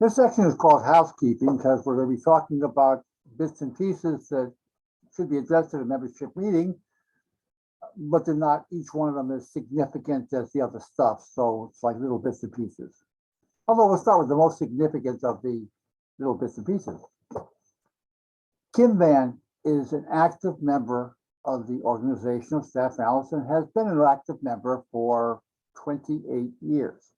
This section is called housekeeping because we're going to be talking about bits and pieces that should be addressed at a membership meeting, but they're not each one of them as significant as the other stuff. So it's like little bits and pieces. Although we'll start with the most significant of the little bits and pieces. Kim Van is an active member of the organization of staff analysts and has been an active member for 28 years.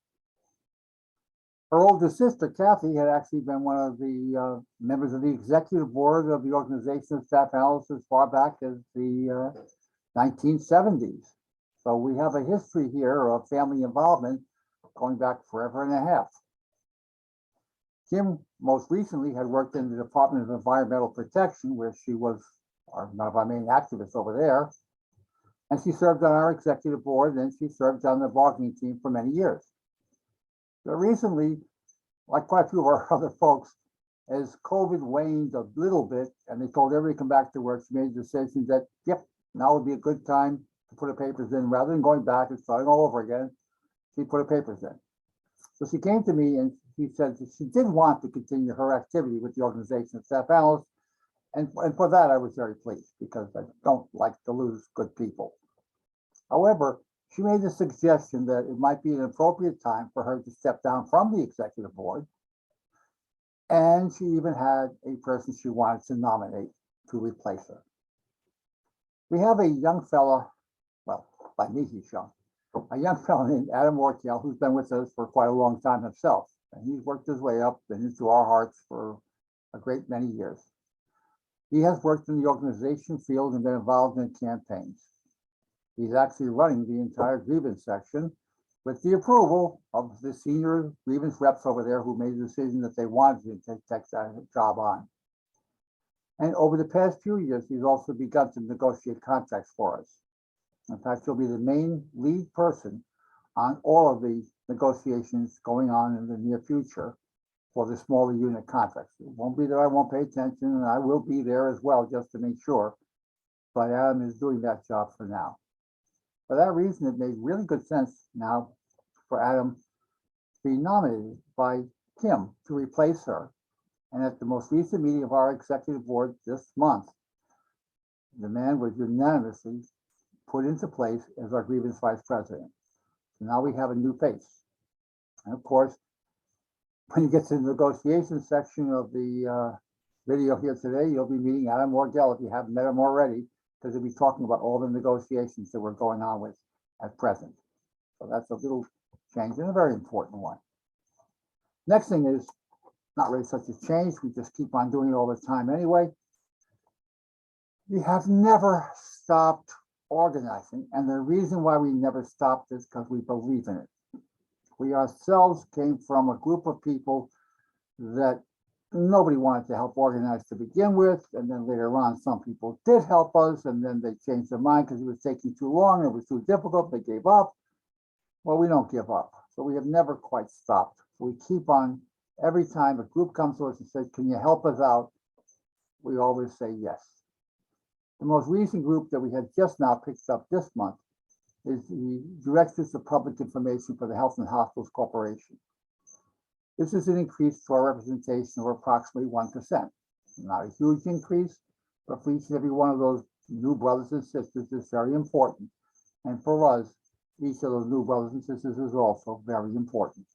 Her older sister, Kathy, had actually been one of the members of the executive board of the organization of staff analysts as far back as the 1970s. So we have a history here of family involvement going back forever and a half. Kim most recently had worked in the Department of Environmental Protection, where she was one of our main activists over there. And she served on our executive board, and she served on the bargaining team for many years. But recently, like quite a few of our other folks, as COVID waned a little bit and they told everybody to come back to work, she made the decision that, yep, now would be a good time to put her papers in. Rather than going back and starting all over again, she put her papers in. So she came to me and she said that she did want to continue her activity with the organization of staff analysts. And for that, I was very pleased because I don't like to lose good people. However, she made the suggestion that it might be an appropriate time for her to step down from the executive board. And she even had a person she wanted to nominate to replace her. We have a young fella, well, by me he's young, a young fellow named Adam Ortel, who's been with us for quite a long time himself. And he's worked his way up and into our hearts for a great many years. He has worked in the organization field and been involved in campaigns. He's actually running the entire grievance section with the approval of the senior grievance reps over there who made the decision that they wanted to take that job on. And over the past few years, he's also begun to negotiate contracts for us. In fact, he'll be the main lead person on all of the negotiations going on in the near future for the smaller unit contracts. It won't be that I won't pay attention, and I will be there as well just to make sure. But Adam is doing that job for now. For that reason, it made really good sense now for Adam to be nominated by Kim to replace her. And at the most recent meeting of our executive board this month, the man was unanimously put into place as our grievance vice president. So now we have a new face. And of course, when you get to the negotiation section of the video here today, you'll be meeting Adam Orgel if you haven't met him already, because we'll be talking about all the negotiations that we're going on with at present. So that's a little change and a very important one. Next thing is not really such a change. We just keep on doing it all the time anyway. We have never stopped organizing. And the reason why we never stopped is because we believe in it. We ourselves came from a group of people that nobody wanted to help organize to begin with. And then later on, some people did help us, and then they changed their mind because it was taking too long. It was too difficult. They gave up. Well, we don't give up. So we have never quite stopped. We keep on. Every time a group comes to us and says, can you help us out? We always say yes. The most recent group that we had just now picked up this month is the Directors of Public Information for the Health and Hospitals Corporation. This is an increase to our representation of approximately 1%. Not a huge increase, but for each and every one of those new brothers and sisters is very important. And for us, each of those new brothers and sisters is also very important.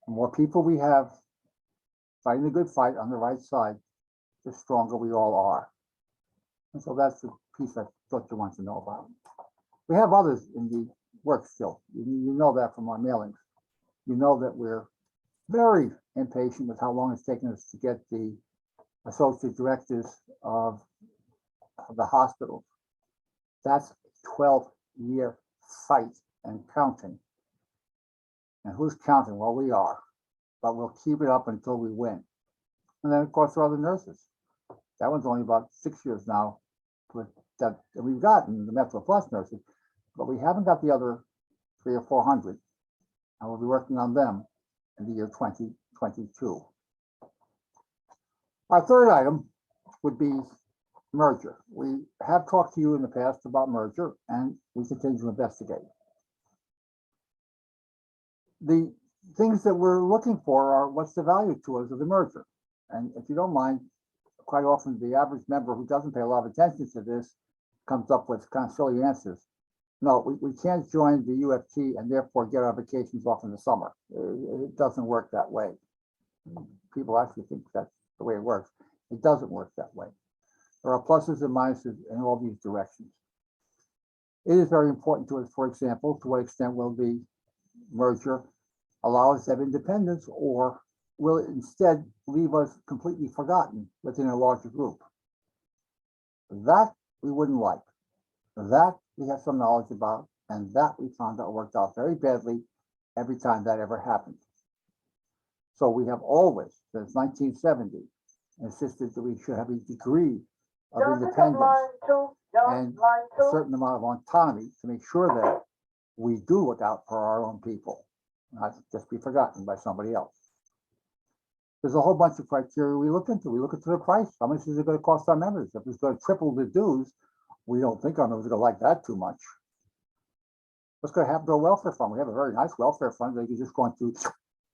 The more people we have fighting the good fight on the right side, the stronger we all are. And so that's the piece I thought you wanted to know about. We have others in the work still. You know that from our mailings. You know that we're very impatient with how long it's taken us to get the associate directors of the hospitals. That's a 12-year fight and counting. And who's counting? Well, we are, but we'll keep it up until we win. And then, of course, there are the nurses. That one's only about 6 years now that we've gotten the Metro Plus nurses, but we haven't got the other 300 or 400. And we'll be working on them in the year 2022. Our third item would be merger. We have talked to you in the past about merger, and we continue to investigate. The things that we're looking for are what's the value to us of the merger? And if you don't mind, quite often the average member who doesn't pay a lot of attention to this comes up with kind of silly answers. No, we can't join the UFT and therefore get our vacations off in the summer. It doesn't work that way. People actually think that's the way it works. It doesn't work that way. There are pluses and minuses in all these directions. It is very important to us, for example, to what extent will the merger allow us to have independence, or will it instead leave us completely forgotten within a larger group? That we wouldn't like. That we have some knowledge about, and that we found out worked out very badly every time that ever happened. So we have always, since 1970, insisted that we should have a degree of independence and a certain amount of autonomy to make sure that we do look out for our own people, not just be forgotten by somebody else. There's a whole bunch of criteria we look into. We look into the price. How much is it going to cost our members? If it's going to triple the dues, we don't think our members are going to like that too much. What's going to happen to our welfare fund? We have a very nice welfare fund that you're just going to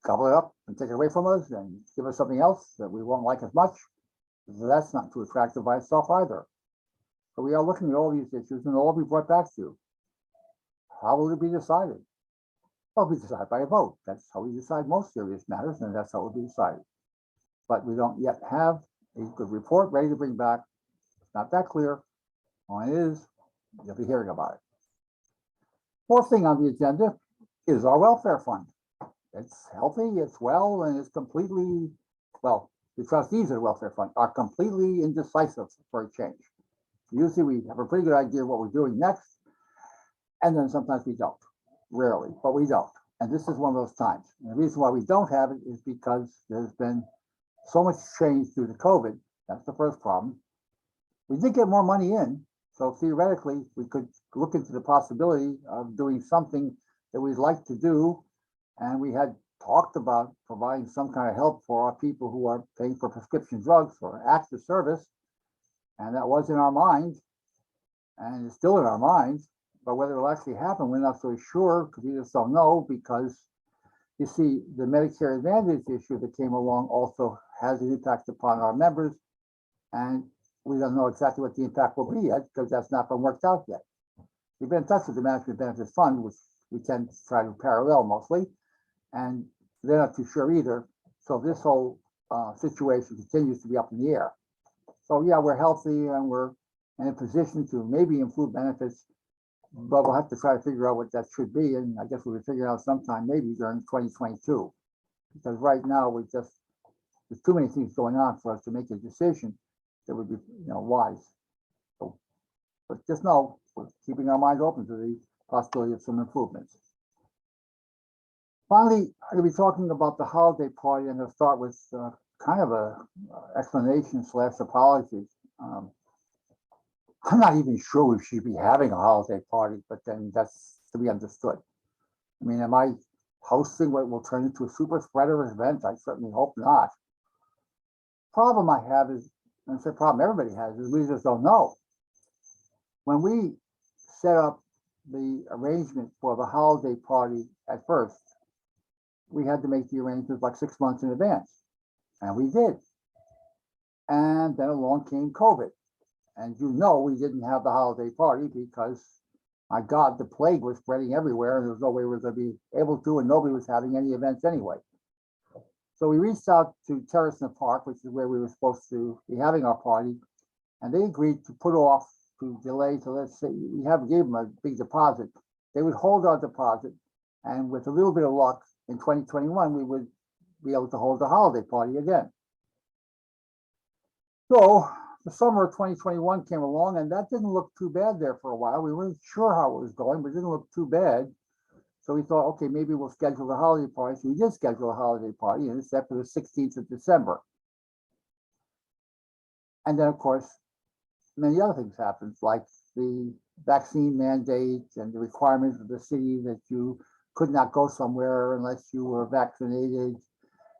gobble it up and take it away from us and give us something else that we won't like as much. That's not too attractive by itself either. So we are looking at all these issues, and all be brought back to you. How will it be decided? Well, we decide by a vote. That's how we decide most serious matters, and that's how it will be decided. But we don't yet have a good report ready to bring back. It's not that clear. When it is, you'll be hearing about it. Fourth thing on the agenda is our welfare fund. It's healthy, it's well, and it's completely, well, the trustees of the welfare fund are completely indecisive for a change. Usually we have a pretty good idea of what we're doing next, and then sometimes we don't. Rarely, but we don't. And this is one of those times. And the reason why we don't have it is because there's been so much change due to COVID. That's the first problem. We did get more money in, so theoretically we could look into the possibility of doing something that we'd like to do. And we had talked about providing some kind of help for our people who are paying for prescription drugs or acts of service. And that was in our minds, and it's still in our minds. But whether it'll actually happen, we're not so sure, because we just don't know, because you see, the Medicare Advantage issue that came along also has an impact upon our members, and we don't know exactly what the impact will be yet, because that's not been worked out yet. We've been in touch with the Management Benefits Fund, which we tend to try to parallel mostly, and they're not too sure either. So this whole situation continues to be up in the air. So yeah, we're healthy and we're in a position to maybe improve benefits, but we'll have to try to figure out what that should be. And I guess we'll figure it out sometime maybe during 2022, because right now there's too many things going on for us to make a decision that would be, wise. So, but just know we're keeping our minds open to the possibility of some improvements. Finally, I'm going to be talking about the holiday party, and I'll start with kind of a explanation / apology. I'm not even sure we should be having a holiday party, but then that's to be understood. I mean, am I hosting what will turn into a super spreader event? I certainly hope not. Problem I have is, and it's a problem everybody has, is we just don't know. When we set up the arrangement for the holiday party at first, we had to make the arrangements like 6 months in advance, and we did. And then along came COVID. And we didn't have the holiday party because, my God, the plague was spreading everywhere, and there was no way we were going to be able to, and nobody was having any events anyway. So we reached out to Terrace in the Park, which is where we were supposed to be having our party, and they agreed to put off, to delay, to let's say, gave them a big deposit. They would hold our deposit, and with a little bit of luck, in 2021, we would be able to hold the holiday party again. So the summer of 2021 came along, and that didn't look too bad there for a while. We weren't sure how it was going, but it didn't look too bad. So we thought, okay, maybe we'll schedule the holiday party. So we did schedule a holiday party, and it's set for the 16th of December. And then, of course, many other things happened, like the vaccine mandate and the requirements of the city that you could not go somewhere unless you were vaccinated,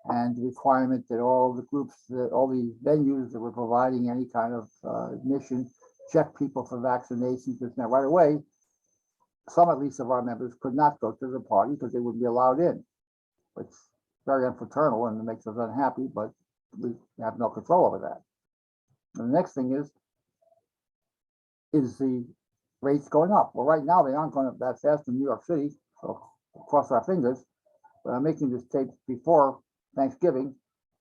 and the requirement that all the groups, all the venues that were providing any kind of admission, check people for vaccinations. Now, right away, some at least of our members could not go to the party because they wouldn't be allowed in. which is very unfraternal and it makes us unhappy, but we have no control over that. And the next thing is the rates going up? Well, right now they aren't going up that fast in New York City, so cross our fingers. But I'm making this tape before Thanksgiving,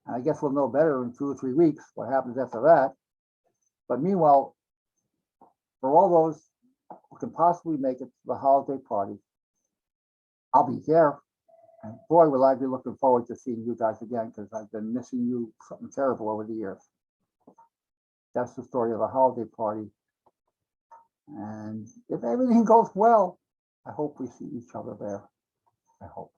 and I guess we'll know better in 2 or 3 weeks what happens after that. But meanwhile, for all those who can possibly make it to the holiday party, I'll be there. And boy, will I be looking forward to seeing you guys again, because I've been missing you something terrible over the years. That's the story of the holiday party. And if everything goes well, I hope we see each other there. I hope.